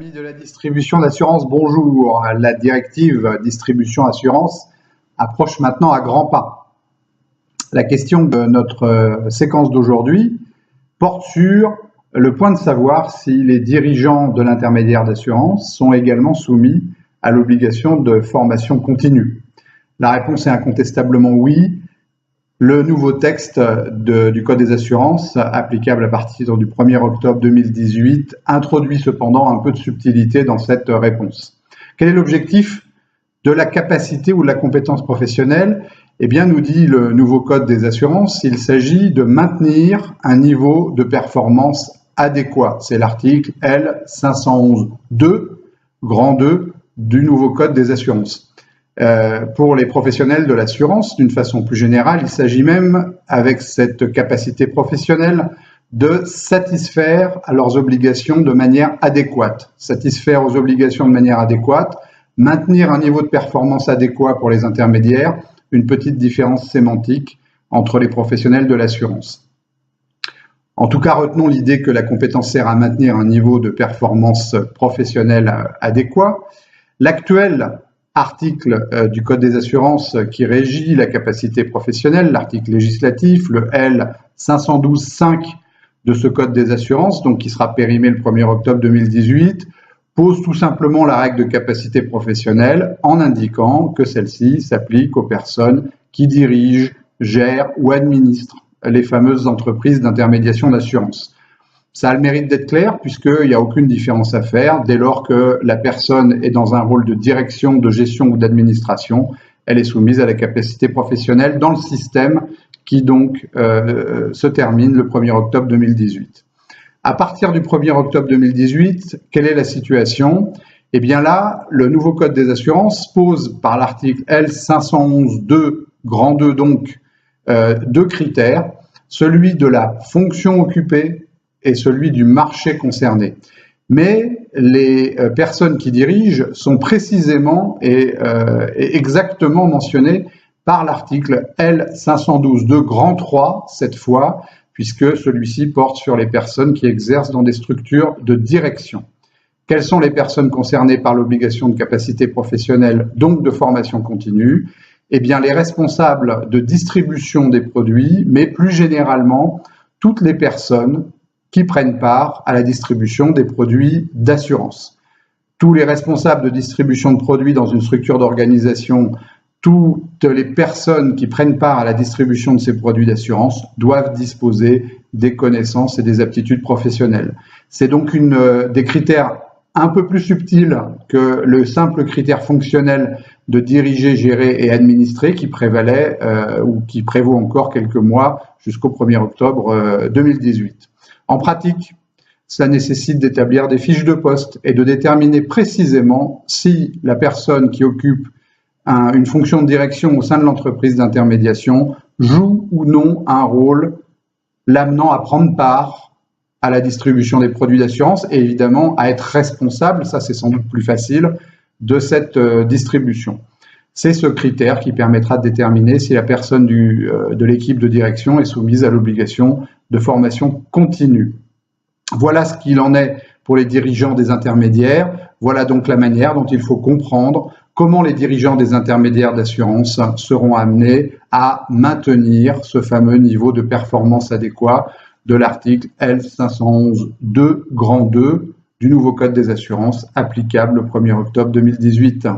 Amis de la distribution d'assurance, bonjour. La directive distribution assurance approche maintenant à grands pas. La question de notre séquence d'aujourd'hui porte sur le point de savoir si les dirigeants de l'intermédiaire d'assurance sont également soumis à l'obligation de formation continue. La réponse est incontestablement oui. Le nouveau texte du Code des assurances, applicable à partir du 1er octobre 2018, introduit cependant un peu de subtilité dans cette réponse. Quel est l'objectif de la capacité ou de la compétence professionnelle? Eh bien, nous dit le nouveau Code des assurances, il s'agit de maintenir un niveau de performance adéquat. C'est l'article L511-2, grand 2 du nouveau Code des assurances. Pour les professionnels de l'assurance, d'une façon plus générale, il s'agit même, avec cette capacité professionnelle, de satisfaire à leurs obligations de manière adéquate. Satisfaire aux obligations de manière adéquate, maintenir un niveau de performance adéquat pour les intermédiaires, une petite différence sémantique entre les professionnels de l'assurance. En tout cas, retenons l'idée que la compétence sert à maintenir un niveau de performance professionnelle adéquat. L'actuel article du Code des assurances qui régit la capacité professionnelle, l'article législatif, le L512-5 de ce Code des assurances, donc qui sera périmé le 1er octobre 2018, pose tout simplement la règle de capacité professionnelle en indiquant que celle-ci s'applique aux personnes qui dirigent, gèrent ou administrent les fameuses entreprises d'intermédiation d'assurance. Ça a le mérite d'être clair puisqu'il n'y a aucune différence à faire dès lors que la personne est dans un rôle de direction, de gestion ou d'administration. Elle est soumise à la capacité professionnelle dans le système qui donc se termine le 1er octobre 2018. À partir du 1er octobre 2018, quelle est la situation? Eh bien là, le nouveau Code des assurances pose par l'article L511-2, grand 2 donc, deux critères, celui de la fonction occupée et celui du marché concerné. Mais les personnes qui dirigent sont précisément et exactement mentionnées par l'article L512-2 grand 3 cette fois, puisque celui-ci porte sur les personnes qui exercent dans des structures de direction. Quelles sont les personnes concernées par l'obligation de capacité professionnelle, donc de formation continue? Eh bien, les responsables de distribution des produits, mais plus généralement, toutes les personnes qui prennent part à la distribution des produits d'assurance. Tous les responsables de distribution de produits dans une structure d'organisation, toutes les personnes qui prennent part à la distribution de ces produits d'assurance doivent disposer des connaissances et des aptitudes professionnelles. C'est donc des critères un peu plus subtils que le simple critère fonctionnel de diriger, gérer et administrer qui prévalait ou qui prévaut encore quelques mois jusqu'au 1er octobre 2018. En pratique, cela nécessite d'établir des fiches de poste et de déterminer précisément si la personne qui occupe une fonction de direction au sein de l'entreprise d'intermédiation joue ou non un rôle l'amenant à prendre part à la distribution des produits d'assurance et évidemment à être responsable, ça c'est sans doute plus facile, de cette distribution. C'est ce critère qui permettra de déterminer si la personne de l'équipe de direction est soumise à l'obligation de formation continue. Voilà ce qu'il en est pour les dirigeants des intermédiaires. Voilà donc la manière dont il faut comprendre comment les dirigeants des intermédiaires d'assurance seront amenés à maintenir ce fameux niveau de performance adéquat de l'article L511-2, grand 2 du nouveau Code des assurances applicable le 1er octobre 2018.